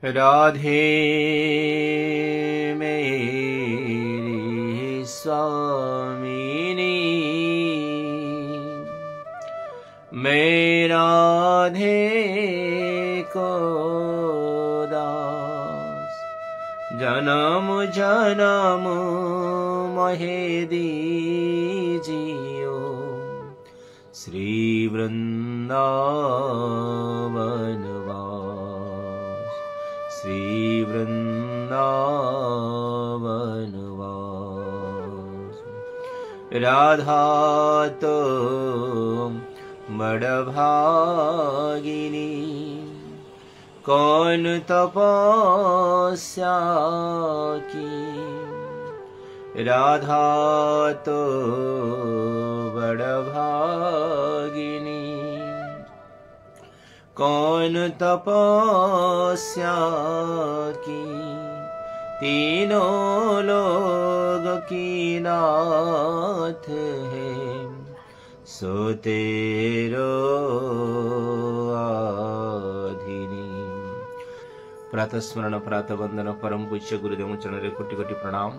राधे मेरी स्वामिनी, मैं राधे को दास, जन्म जन्म महे दीजियो श्री वृंदावन वास, श्री वृंदावन वास। राधा तो बड़भागिनी, कौन तपस्या की, राधा तो बड़भागिनी, कौन तपस्या की, तीनों लोग की नाथ है, सो तेरो आधिनी। प्रातः स्मरण, प्रातः वंदन, परम पूज्य गुरुदेव चरण कोटि कोटि प्रणाम।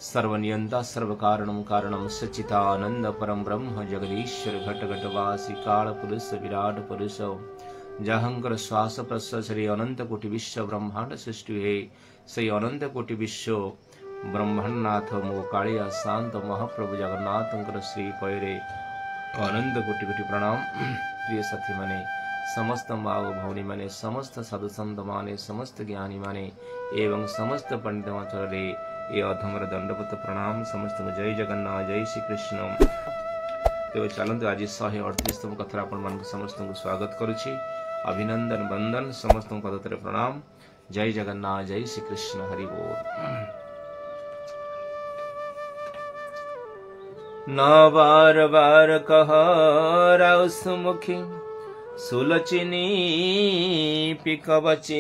सर्वनियंता सर्व कारणम कारणम सच्चिदानंद परम ब्रह्म जगदीश्वर घट घटवासी काल पुरुष विराट पुरुष, जहंकर श्वास प्रश्वास श्री अनंत कोटि विश्व ब्रह्मांड सृष्टि है, से अनंत कोटि विश्व ब्रह्मांडनाथ मो कालिया शांत महाप्रभु जगन्नाथ श्री पैरे अनंत कोटि कोटि प्रणाम। प्रिय साथी माने, समस्त माँ भौणी माने, समस्त साधु संत माने, समस्त ज्ञानी माने एवं समस्त पंडित माचरे ये अधमर दंडवत प्रणाम। समस्त जय जगन्नाथ, जय श्री कृष्ण। तेज चलते आज 138तम कथा आपण मान समस्त को स्वागत करुछि। अभिनंदन वंदन, समस्त पदतरे प्रणाम। जय जगन्नाथ, जय श्री कृष्ण, हरि बोल। न बार बार कह राव सुमुखी, सुलचिनी पिकवचीनी,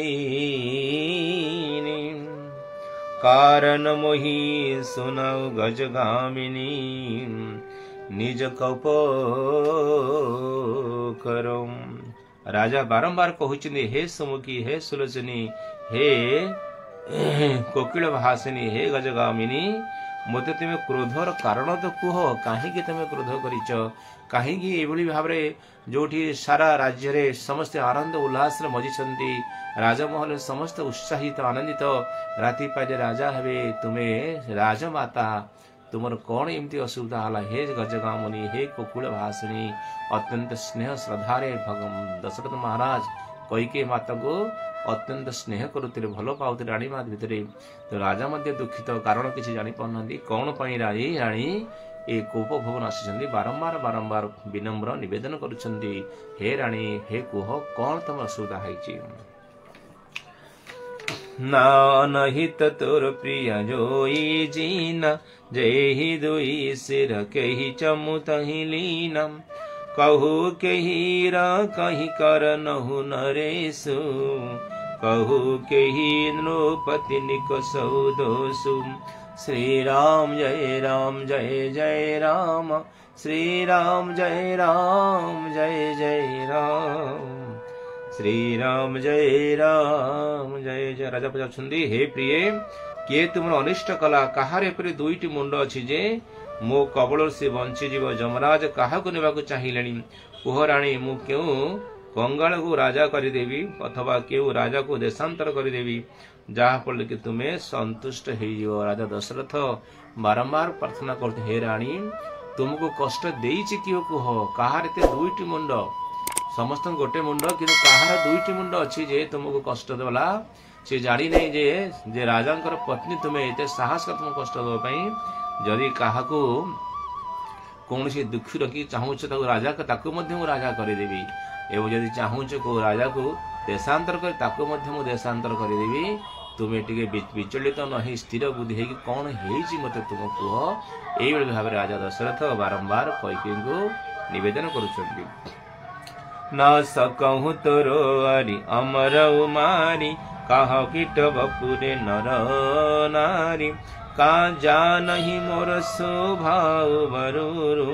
कारण मोही सुनौ गजगामिनी, निज कप करो। राजा बारंबार कहउछिंदी, हे सुमुखी, हे सुलोचनी, हे कोकिल भासिनी, हे गजगामिनी, मते तुम क्रोधर कारण तो कुह, कहीं तुम क्रोध करिच, कहीं एभली भाव जोठी सारा राज्य रे समस्त आनंद उल्लास मजिछंती, राजमहल समस्त उत्साहित आनंदित, राति पाइले राजा हेबे, तुम्हें राजमाता, तुमर कौन एमती असुविधा हला, हे गजगामिनी, हे कोकुल भासिनी। अत्यंत स्नेह श्रद्धारे दशरथ महाराज कैकेयी माता को अत्यंत स्नेह करुते, भल पाते राणी मात भितर। तो राजा मध्य दुखित, कारण किसी जानी पाना कौन पाई राणी राणी ए कोप भवन आसी, बारंबार बारंबार विनम्र निवेदन करुछंती, हे राणी, हे कुह कौन तुम असुविधा है। ना नहित तोर प्रिय जोई जीना, जेहि दुई सिर केहि चमु तहि लीनम, कहु के हीरा कहि कर नहु नरेशु, कहु के ही नृपति निक सौदोसु। श्री राम जय राम, जय जय राम, श्री राम जय राम, जय जय राम, श्री राम जय राम, जय जय। राजा पचारुछंती, हे प्रिय, किए तुम अनिष्ट कला, कहार एपरि दुईटी मुंड अछि जे मो कबल से बंची जीव, जमराज काहाकु नेबाकु चाहिलेनी, कुह राणी, मु केउ कंगाल को राजा करदेवी अथवा केउ राजा को देशांतर करदेवी, जहा फल कि तुम्हें संतुष्ट हो। राजा दशरथ बारंबार प्रार्थना करते, हे राणी, तुमको कष्ट देइछि कियो कुह, कहार एते दुईटी मुंड, समस्त गोटे मुंड, किंतु कहार दुईटी मुंड अछि जे तुमको कष्ट देला, से जानी नहीं जे राजांकर पत्नी तुम्हें एते साहस कर तुम कष्ट देवा पई। जदि काहाकू कौन सी दुखी रखी चाहूच तो राजा ताकू मध्य राजा करदेवी, एवं जदि चाहूच को राजा को देशांतर कर ताकू मध्य देशांतर करदेवी। तुम्हें टिके विचलित तो नहीं, स्थिर बुद्धि है कि कौन है मत तुम कह। यही भाव राजा दशरथ बारंबार कैकेयी को निवेदन करुछंती। न सकहु तोरो अरि अमर उमारी, कह कीट बपुरे नर नारी, का जानहि मोर स्वभाव बरूरु,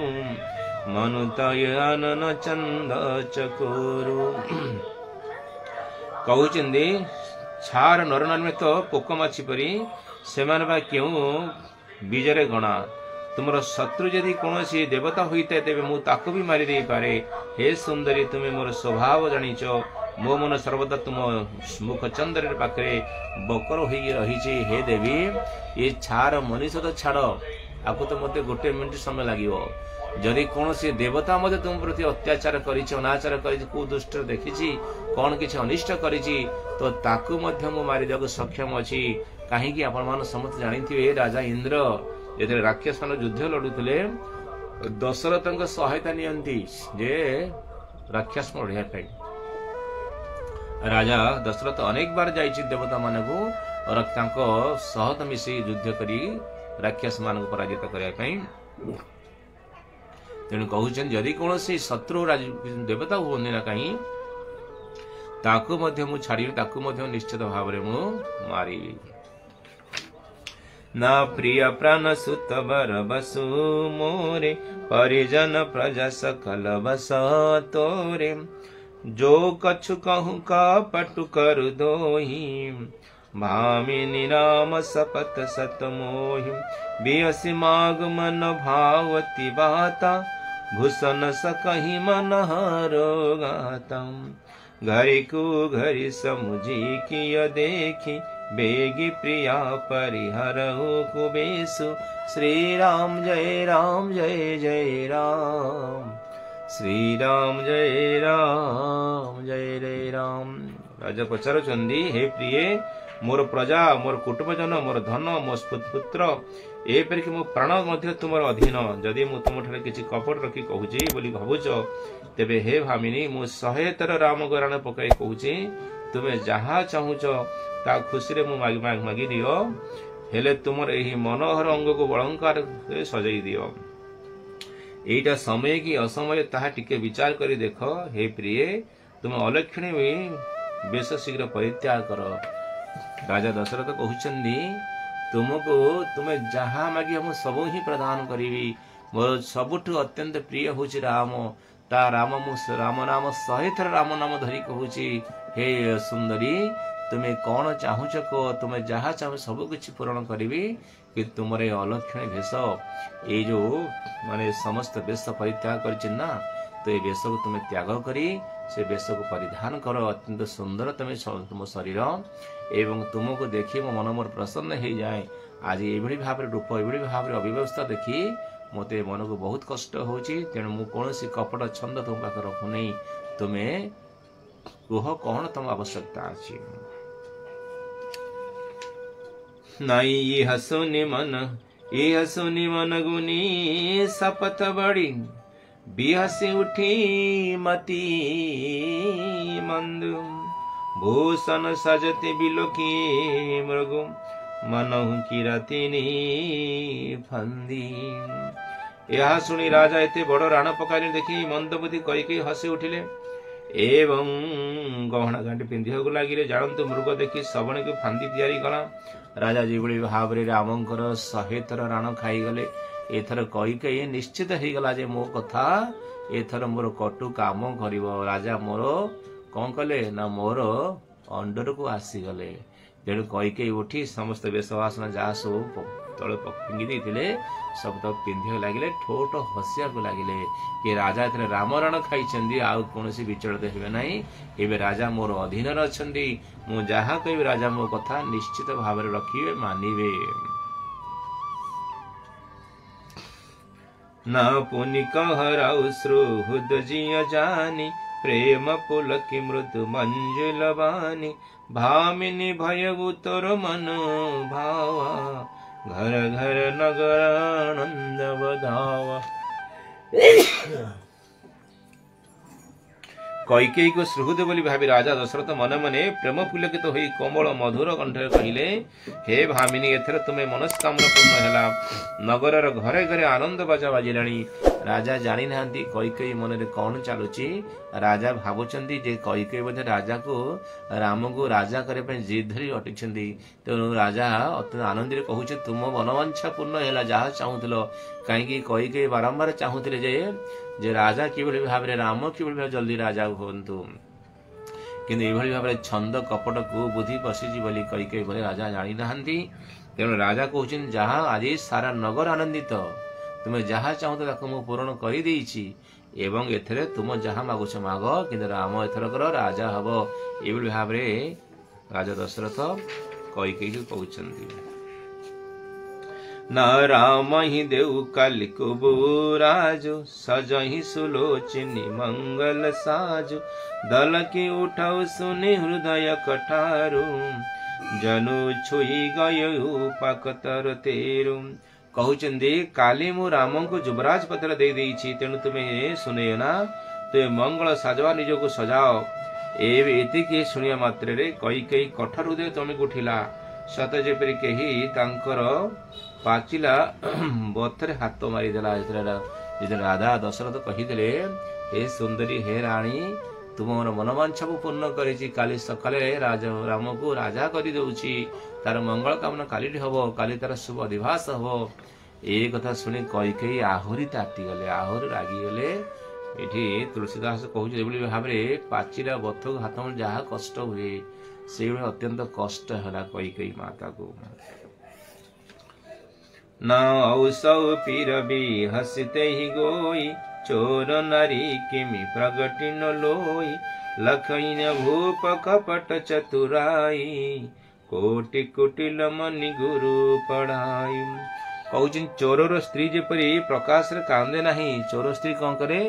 मनु तय आनन चंद चकोरु। कहउछंदी ଛାର ନରନାରୀ ତ ପୋକମାଛି ପରି ସେମାନେ ବା କେଉଁ ବୀଜରେ ଗଣା। ତୁମର ଶତ୍ରୁ ଯଦି କୌଣସି ଦେବତା ହୋଇଥାଏ ତେବେ ମୁଁ ତାକୁ ବି ମାରି ଦେଇପାରେ। ହେ ସୁନ୍ଦରୀ, ତୁମେ ମୋର ସ୍ୱଭାବ ଜାଣିଛ। ମୋ ମନ ସର୍ବଦା ତୁମ ମୁଖ ଚନ୍ଦ୍ରରେ ପାଖରେ ବକର ହୋଇକି ରହିଛି। ହେ ଦେବୀ, ଏ ଛାର ମଣିଷ ତ ଛାଡ଼, ଆକୁ ତ ମୋତେ 1 ମିନିଟ୍ ସମୟ ଲାଗିବ। ଯଦି କୌଣସି ଦେବତା ମଧ୍ୟ ତୁମ ପ୍ରତି ଅତ୍ୟାଚାର କରିଛି, ଅନାଚାର କରିଛି, କୁଦୃଷ୍ଟିରେ ଦେଖିଛି, କ'ଣ କିଛି ଅନିଷ୍ଟ କରିଛି, ତ ତାକୁ ମଧ୍ୟ ମୁଁ ମାରିଦେବାକୁ ସକ୍ଷମ ଅଛି। କାହିଁକି ଆପଣମାନେ ସମସ୍ତେ ଜାଣିଥିବେ, ରାଜା ଇନ୍ଦ୍ର ଯେତେବେଳେ ରାକ୍ଷସ ମାନେ ଯୁଦ୍ଧ ଲଢୁଥିଲେ ଦଶରଥଙ୍କ ସହାୟତା ନିଅନ୍ତି ଯେ ରାକ୍ଷସ ଲଢିବା ପାଇଁ। ରାଜା ଦଶରଥ ଅନେକ ବାର ଯାଇଛି ଦେବତା ମାନଙ୍କୁ ତାଙ୍କ ସହ ମିଶି ଯୁଦ୍ଧ କରି ରାକ୍ଷସ ମାନଙ୍କୁ ପରାଜିତ କରିବା ପାଇଁ। ତେଣୁ କହୁଛନ୍ତି ଯଦି କୌଣସି ଶତ୍ରୁ ଦେବତା ହୁଅନ୍ତି ନା କାହିଁ ତାକୁ ମଧ୍ୟ ମୁଁ ଛାଡ଼ିବି, ତାକୁ ମଧ୍ୟ ନିଶ୍ଚିତ ଭାବରେ ମୁଁ ମାରିବି। ନା ପ୍ରିୟ ପ୍ରାଣ ସୁତ बर बसु मोरे, परिजन प्रजा सकल बस तोरे। जो कछु कहूँ का पटु कर दोही, भामिनी राम सपत सत मोहि। बियसि माग मन भावती बाता, भूषण सकहि मन हरो गाता। घरि को घरि समुझी किय देखी, बेगी प्रिया परिहरहु कुबेसु। श्री राम जय राम जय जय राम, श्री राम जय राम जय जय राम। राजा पचारुचंदी, हे प्रिय, मोर प्रजा, मोर कुटुंबजन, मोर धन, मो पुत्र, एपरिक मो प्राण मध्य तुमर अधीन। जदि मु तुम ठारे किछि कपट रखी कहूची बोली भाबुच, तेबे हे भामिनी मु 100 थर राम गराण पकाई कहूची, तुमे जहा चाहूच ता खुशी रे मु मागी दियो। हेले तुमर एही मनोहर अंग को अलंकार सजाई दियो। एटा समय की असमय ताहा टिके विचार करी देख। हे प्रिय, तुम अलक्षणी बेश शीघ्र परित्याग कर। राजा दशरथ कहउचंदी, तुमको तुमे जहा मागी हम सब ही प्रदान करी। मोर सबुठ अत्यंत प्रिय होची राम। ता राम मु राम नाम 100 थर राम नाम धरी कहूची। हे सुंदरी, तुमे कौन चाहूच को, तुमे जहा चाहो सब किछि पूर्ण करी। कि तुमर अलक्षणी भेष ये जो माने समस्त वेश परित्याग करना, तो ये वेश को तुम्हें त्याग करी से वेश को परिधान कर। अत्यंत सुंदर तुम्हें तुम शरीर एवं तुमको देखी मो मन मोर प्रसन्न हो जाए। आज ये भाव रूप ये भाव अव्यवस्था देखी मते मन को बहुत कष्ट होची। तेणु मु कौन कपट छंद तुम पाखे रखु नहीं। तुम्हें कुह कौन तुम आवश्यकता अच्छी। नाई ये हसुनि मन गुनी शपथ बड़ी, बिहसी उठी मती मंदु। भूषण सजते बिलोकी मृगु, मनहु की रतिनी फंदी। यह शुणी राजा एते बड़ राण पकाइले देखी मंदबुद्धि कई हसी उठिले एवं गहना गांठी पिंधिବାକୁ ଲାଗିଲେ। ଜାଣନ୍ତୁ ମୃଗ ଦେଖି ଶବଣୀକୁ ଫାନ୍ଦି ତିଆରି କଲା। राजा जेभଳି ଭାବରେ ରାମଙ୍କର 100 ଥର ରାଣ ଖାଇଗଲେ। ଏଥର କୈକେୟୀ ନିଶ୍ଚିତ ହେଇଗଲା ଯେ ମୋ କଥା ଏଥର ମୋର କଟୁ କାମ କରିବ। ରାଜା ମୋର କଣ କଲେ ନା ମୋର ଅଣ୍ଡରକୁ ଆସିଗଲେ। ତେଣୁ କୈକେୟୀ ଉଠି ସମସ୍ତ ବେଶବାସନା ଯାହା ସବୁ ତଳେ ଫିଙ୍ଗି ଦେଇଥିଲେ ସବୁ ତ ପିନ୍ଧିବାକୁ ଲାଗିଲେ। ଠୋଠ ହସିବାକୁ ଲାଗିଲେ କି ରାଜା ଏଥିରେ ରାମରାଣ ଖାଇଛନ୍ତି, ଆଉ କୌଣସି ବିଚଳିତ ହେବେ ନାହିଁ। ଏବେ ରାଜା ମୋର ଅଧୀନରେ ଅଛନ୍ତି। ମୁଁ ଯାହା କହିବି ରାଜା ମୋ କଥା ନିଶ୍ଚିତ ଭାବରେ ରଖିବେ, ମାନିବେ। ନା ପୁନି कहराउ श्रुहृद जिय जानी, प्रेम पुलकी मृदु मंजुल बानी। भामिनी भय उतर मन भावा, घर घर नगर आनंद बधावा। कैकेयी को सुहृद बोली भावी राजा दशरथ मने मने प्रेम पुलकित होई कोमल मधुर कंठरे कहिले, हे भामिनी एथर तुम्हें मनस्कामना पूर्ण हैला। नगरर घरे घरे आनंद बाजा बाजिलाणी। राजा जानी नांती कैकेयी मनरे कौन चालुची। राजा भावुचंदी जे कैकेयी बोधे राजा को राम को राजा करे पे जिद धरी अटिछंदी। तेणु राजा अत्यंत आनंदरे कहूचे तुम मनवांछा पूर्ण हैला, जहा चाहूथिलो। कहीं कैकेयी बारंबार चाहूथिले जे राजा किभଳି भाव राम किभଳି भाव जल्दी राजा हुंतु। କିନ୍ତୁ ଏଭଳି ଭାବରେ ଛନ୍ଦ କପଟ କୁବୁଦ୍ଧି ପଶିଛି ବୋଲି କହି ବୋଲି ରାଜା ଜାଣିନାହାନ୍ତି। ତେଣୁ ରାଜା କହୁଛନ୍ତି ଯାହା ଆଜି ସାରା ନଗର ଆନନ୍ଦିତ, ତୁମେ ଯାହା ଚାହୁଁଛ ତାକୁ ମୁଁ ପୂରଣ କରିଦେଇଛି ଏବଂ ଏଥିରେ ତୁମ ଯାହା ମାଗୁଛ ମାଗ, କିନ୍ତୁ ରାମ ଏଥରକର ରାଜା ହବ। ଏଭଳି ଭାବରେ ରାଜା ଦଶରଥ କୈକେୟୀକୁ କହୁଛନ୍ତି। ନା ରାମ ହିଁ ଦେଉ କାଲିକୁ ବୁରାଜୁ, ସଜହି ସୁଲୋଚିନି ମଙ୍ଗଲ ସାଜୁ, ଦଲକି ଉଠାଉ ଶୁନି ହୃଦୟ କଠାରୁ, ଜନୁ ଛୁଇ ଗୟୁ ପାକତର ତେରୁ। କହୁଛନ୍ତି କାଲି ମୁଁ ରାମଙ୍କୁ ଯୁବରାଜ ପତ୍ର ଦେଇଦେଇଛି, ତେଣୁ ତୁମେ ଶୁଣେଇ ନା, ତୁମେ ମଙ୍ଗଳ ସାଜବା ନିଜକୁ ସଜାଅ। ଏତିକି ଶୁଣିବା ମାତ୍ରରେ କୈକେୟୀ କଠୋର ହୃଦୟ ତମକୁ ଉଠିଲା, ସତ ଯେପରି କେହି ତାଙ୍କର ପାଚିଲା ବଥରେ ହାତ ମାରିଦେଲା। ଯେତେବେଳେ ରାଧା ଦଶରଥ କହିଥିଲେ ହେ ସୁନ୍ଦରୀ, ହେ ରାଣୀ, ତୁମର ମନବାଞ୍ଛାକୁ ପୂର୍ଣ୍ଣ କରିଛି, କାଲି ସକାଳେ ରାମକୁ ରାଜା କରିଦେଉଛି, ତାର ମଙ୍ଗଳ କାମନା କାଲିଠି ହବ, କାଲି ତାର ଶୁଭ ଅଧିବାସ ହବ। ଏ କଥା ଶୁଣି କୈକେୟୀ ଆହୁରି ତାତିଗଲେ, ଆହୁରି ରାଗିଗଲେ। ଏଠି ତୁଳସୀଦାସ କହୁଛି ଏଭଳି ଭାବରେ ପାଚିଲା ବଥକୁ ହାତ ଯାହା କଷ୍ଟ ହୁଏ ସେଇଭଳି ଅତ୍ୟନ୍ତ କଷ୍ଟ ହେଲା କୈକେୟୀ ମାତାକୁ। ନା ଔଷୌ ପିରବି ହସିତେ ହି ଗୋଇ, ଚୋର ନାରୀ କିମି ପ୍ରଗଟିନ ଲୋଇ, ଲଖଇନ ଭୂପ କପଟ ଚତୁରାଇ, କୋଟି କୋଟି ଲମନି ଗୁରୁ ପଢାଇ। କହୁଛନ୍ତି ଚୋରର ସ୍ତ୍ରୀ ଯେପରି ପ୍ରକାଶରେ କାନ୍ଦେ ନାହିଁ, ଚୋର ସ୍ତ୍ରୀ କଣ କରେ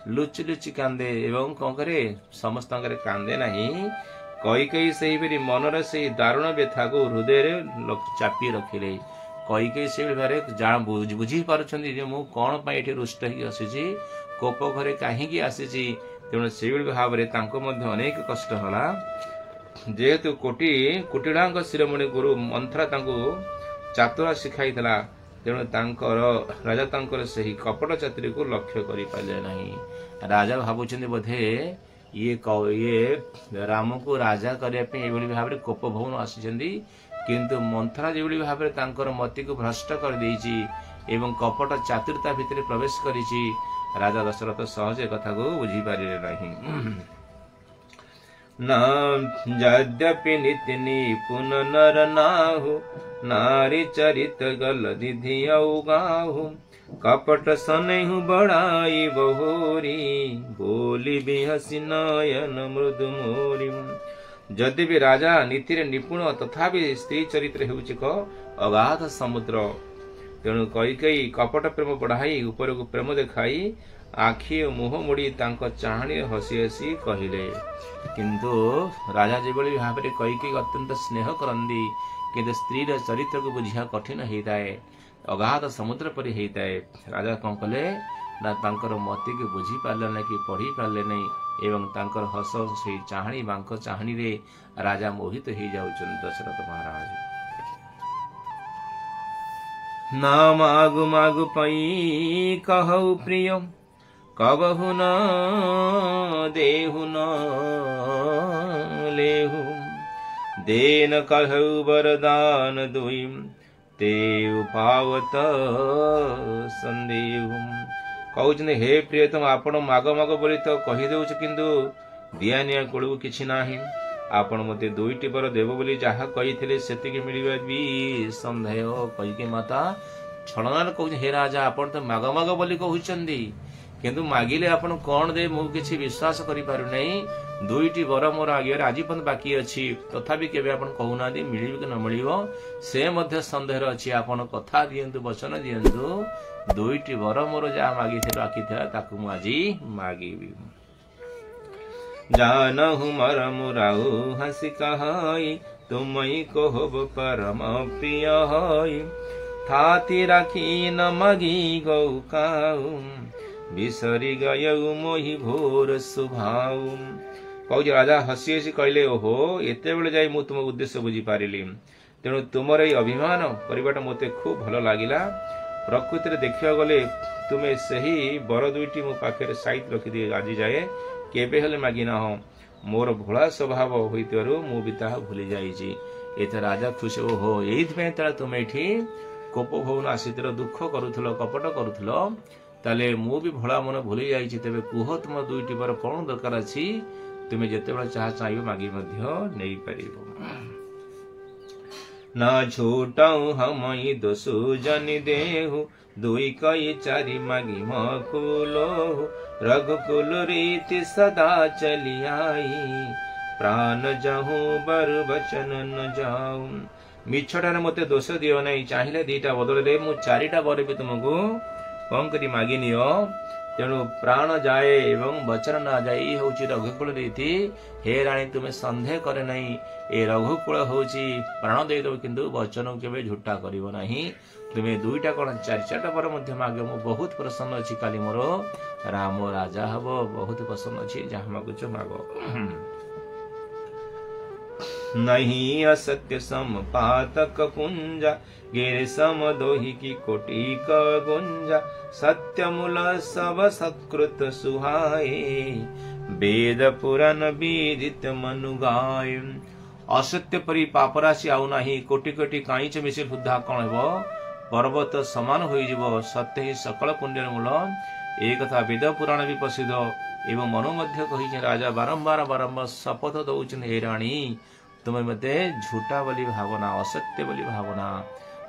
ଲୁଚି ଲୁଚି କାନ୍ଦେ ଏବଂ କଣ କରେ ସମସ୍ତଙ୍କର କାନ୍ଦେ ନାହିଁ। କୈକେୟୀ ସେହିପରି ମନର ସେହି ଦାରୁଣ ବ୍ୟଥାକୁ ହୃଦୟରେ ଚାପି ରଖିଲେ। କୈକେୟୀ ସେଭଳି ଭାବରେ ବୁଝି ପାରୁଛନ୍ତି ଯେ ମୁଁ କଣ ପାଇଁ ଏଠି ରୁଷ୍ଟ ହେଇକି ଆସିଛି, କୋପ ଘରେ କାହିଁକି ଆସିଛି। ତେଣୁ ସେଭଳି ଭାବରେ ତାଙ୍କୁ ମଧ୍ୟ ଅନେକ କଷ୍ଟ ହେଲା। ଯେହେତୁ କୁଟିଳାଙ୍କ ଶିରୋମଣି ଗୁରୁ ମନ୍ଥରା ତାଙ୍କୁ ଚାତୁର ଶିଖାଇଥିଲା, ତେଣୁ ରାଜା ତାଙ୍କର ସେହି କପଟ ଚାତୁରୀକୁ ଲକ୍ଷ୍ୟ କରିପାରିଲେ ନାହିଁ। ରାଜା ଭାବୁଛନ୍ତି ବୋଧେ ଇଏ ରାମକୁ ରାଜା କରିବା ପାଇଁ ଏଭଳି ଭାବରେ କୋପ ଭଉନ ଆସିଛନ୍ତି, କିନ୍ତୁ ମନ୍ଥରା ଯେଭଳି ଭାବରେ ତାଙ୍କର ମତିକୁ ଭ୍ରଷ୍ଟ କରିଦେଇଛି ଏବଂ କପଟ ଚାତୁରତା ଭିତରେ ପ୍ରବେଶ କରିଛି, ରାଜା ଦଶରଥ ସହଜ କଥାକୁ ବୁଝିପାରିଲେ ନାହିଁ। ନା ଯଦ୍ୟପି ନୀତି ନିପୁନ ନର ନାହୁ, ନାରୀ ଚରିତ ଗଲ ଦିଧି ଗାହୁ, କପଟ ସନେହୁ ବଢାଇ ବହୋରି, ବୋଲି ବି ହସି ନୟନ ମୃଦୁ ମୋରି। ଯଦି ବି ରାଜା ନୀତିରେ ନିପୁଣ, ତଥାପି ସ୍ତ୍ରୀ ଚରିତ୍ର ହେଉଛି ଅଗାଧ ସମୁଦ୍ର। ତେଣୁ କୈକେୟୀ କପଟ ପ୍ରେମ ବଢାଇ ଉପରକୁ ପ୍ରେମ ଦେଖାଇ ଆଖି ଓ ମୁହଁ ମୋଡ଼ି ତାଙ୍କ ଚାହାଣୀରେ ହସି ହସି କହିଲେ। କିନ୍ତୁ ରାଜା ଯେଭଳି ଭାବରେ କୈକେୟୀ ଅତ୍ୟନ୍ତ ସ୍ନେହ କରନ୍ତି, କିନ୍ତୁ ସ୍ତ୍ରୀର ଚରିତ୍ରକୁ ବୁଝିବା କଠିନ ହେଇଥାଏ, ଅଗାଧ ସମୁଦ୍ର ପରି ହେଇଥାଏ। ରାଜା କଣ କଲେ ନା ତାଙ୍କର ମତିକୁ ବୁଝି ପାରିଲେ ନାହିଁ କି ପଢି ପାରିଲେ ନାହିଁ ଏବଂ ତାଙ୍କର ହସ ସେଇ ଚାହାଣୀ ବାଙ୍କ ଚାହାଣୀରେ ରାଜା ମୋହିତ ହେଇଯାଉଛନ୍ତି ଦଶରଥ ମହାରାଜ। ନା ମାଗୁ ମାଗୁ ପାଇ କହୁ ପ୍ରିୟ, କବହୁ ନ ଦେହୁ ନ ଲେହୁ, ଦେନ କହୁ ବରଦାନ ଦୁଇ, ତେଉ ପାବତ ସନ୍ଦେହୁ। କହୁଛନ୍ତି ହେ ପ୍ରିୟତମ, ଆପଣ ମାଗ ମାଗ ବୋଲି ତ କହିଦେଉଛି, କିନ୍ତୁ ଦିଆ ନିଆ କୁଳକୁ କିଛି ନାହିଁ। ଆପଣ ମୋତେ 2ଟି ବର ଦେବ ବୋଲି ଯାହା କହିଥିଲେ ସେତିକି ମିଳିବା ବି ସନ୍ଦେହ। କୈକେୟୀ ମାତା ଛଳନାରେ କହୁଛନ୍ତି ହେ ରାଜା, ଆପଣ ତ ମାଗ ମାଗ ବୋଲି କହୁଛନ୍ତି, କିନ୍ତୁ ମାଗିଲେ ଆପଣ କଣ ଦେବେ ମୁଁ କିଛି ବିଶ୍ୱାସ କରିପାରୁନାହିଁ। 2ଟି ବର ମୋର ଆଗରେ ଆଜି ପର୍ଯ୍ୟନ୍ତ ବାକି ଅଛି, ତଥାପି କେବେ ଆପଣ କହୁନାହାନ୍ତି ମିଳିବ କି ନ ମିଳିବ, ସେ ମଧ୍ୟ ସନ୍ଦେହରେ ଅଛି। ଆପଣ କଥା ଦିଅନ୍ତୁ, ବଚନ ଦିଅନ୍ତୁ, 2ଟି ବର ମୋର ଯାହା ମାଗିଥିଲେ ବାକି ଥିଲା ତାକୁ ମୁଁ ଆଜି ମାଗିବି। जानहु मरम राउ हसी कहई, तुमई कोहब परम प्रिय हई, थाती राखी न मगी गौ काऊ, बिसरी गयऊ मोहि भोर सुभाऊ। कौज राजा हसी हसी कहले ओहो एते बेले जाई मु तुम उद्देश्य बुझी पारिली, तेणु तुमर ए अभिमान करबाटा मते खूब भल लागिला। प्रकृति रे देखिया गले तुमे सही बर 2टी मो पाखे साइट रखी दे आज जाए केबे हेले मागी ना हो, मोर भोला स्वभाव होइतरु मु भी ताहा भूली जाईची। एते राजा खुश हो एइथमे तळे तुमे एठी कोप भवन आसितर दुख करूथलो, कपट करूथलो, ताले मु भी भोला मन भूली जाईची। तेबे कुह तुम 2टी बर कोन दरकार अछि, तुम्हें जिते चाह चाहिए मागी नहीं पार न छूटऊ हम दोषु जन देहु दुई कई चारि मागी मकुलो रघुकुल रीति सदा चली आई प्राण जाहू बर बचन न जाऊ मिछटार मते दोष दियो नहीं चाहिए दीटा बदल मु चारिटा बर भी तुमको कौन करी मागी नियो तेणु प्राण जाए एवं वचन न जाए हूँ रघुकुल रीति हे राणी तुम्हें सन्देह करे नहीं ए रघुकुल हूँ प्राण देदेव किंतु वचन के झूठा कर तुम्हें दुईटा कौन चार चार्टा पर माग मु बहुत प्रसन्न अच्छी काली मोर राम राजा हम बहुत प्रसन्न अच्छी जहाँ मागुच माग नहीं असत्य समपातक पुंजा गिर सम दोहि की कोटि क गुंजा सत्य मूल सब सत्कृत सुहाए वेद पुराण विदित मनु गाय असत्य परी पापराशि आउ नाही कोटि कोटि काईच मिसिल सुधा कौन हेबो पर्वत समान हो सत्य ही सकल पुण्य मूल एक कथा वेद पुराण भी प्रसिद्ध एवं मनु मध्य कही राजा बारंबार बारंबार शपथ दौन हे राणी तुम्हें मत झूठा बोली भावना असत्य बोली भावना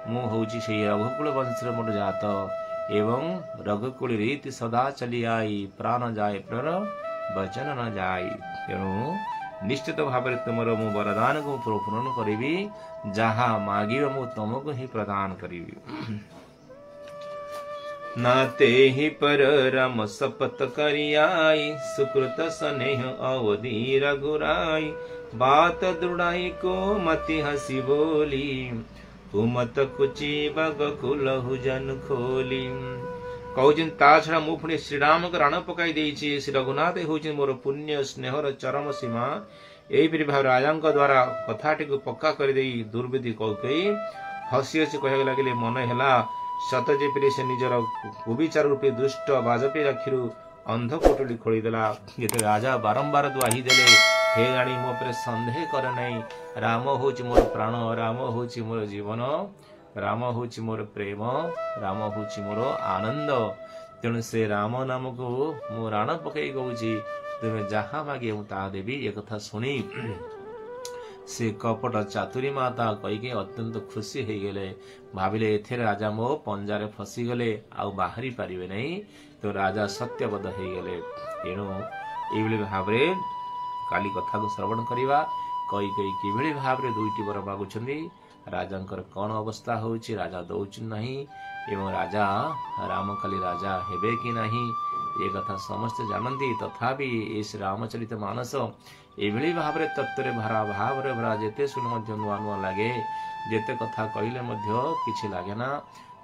मु हूँ से रघुकुल वंश मोर जात एवं रघुकुल रीति सदा चली आई प्राण जाए पर वचन न जाए तेणु निश्चित भाव में तुम मु वरदान को पूर्ण करी जहाँ मागिब मु तुमको ही प्रदान करी नाते ही पर राम शपथ करियाई सुकृत स्नेह अवधि रघुराई बात दृढ़ाई को मति हसी बोली कुमत कुची बग कुल हुजन खोली कहूँ ता छड़ा मु पुणी श्रीराम को राण पकाई देछि श्री रघुनाथ हूँ मोर पुण्य स्नेहर चरम सीमा यही भाव राजा द्वारा कथाटी को पक्का कर दुर्विधि कही हसी हसी कह लगे मन है सत जेपरी से निजर कुविचार रूपी दुष्ट बाजपेयी अखिरु अंध कोटली खोलीदेला ये राजा बारंबार दुआही देले हे राणी मो पर सन्देह कर नहीं राम हूँ मोर प्राण राम हूँ मोर जीवन राम हूँ मोर प्रेम राम हूँ मोर आनंद तेणु से राम नाम को मु राण पकई कहूँ तुम्हें जहाँ मागे ता देवी एक कथा शुणी से कपट चातुरी माता कहीकि अत्यंत खुशी हो गले भाविले एथे राजा मो पंजारे फसीगले आउ बाहरी पारे नहीं तो राजा सत्यबद्ध हो गले तेणु ये भाव काली कथा को श्रवण करवा कई कई कि भाव में दुईटी वर मागुंट राजा कौन अवस्था हो राजा दौन नहीं एवं राजा राम काली राजा हेबे कि नहीं ये कथा समस्ते जानती तथापि इस रामचरित मानस एभली भाव में तत्व भरा भाव भरा जेते शुण नुआ नुआ लगे जेते कथा कहले किछि लागे ना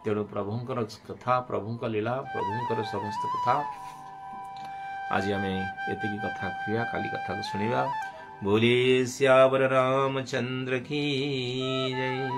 तेणु प्रभुंकर कथा प्रभुंकर लीला प्रभुंकर समस्त कथा आज आम एति कथा कहवा काली कथा को शुणा बोले श्यावर रामचंद्र की जय।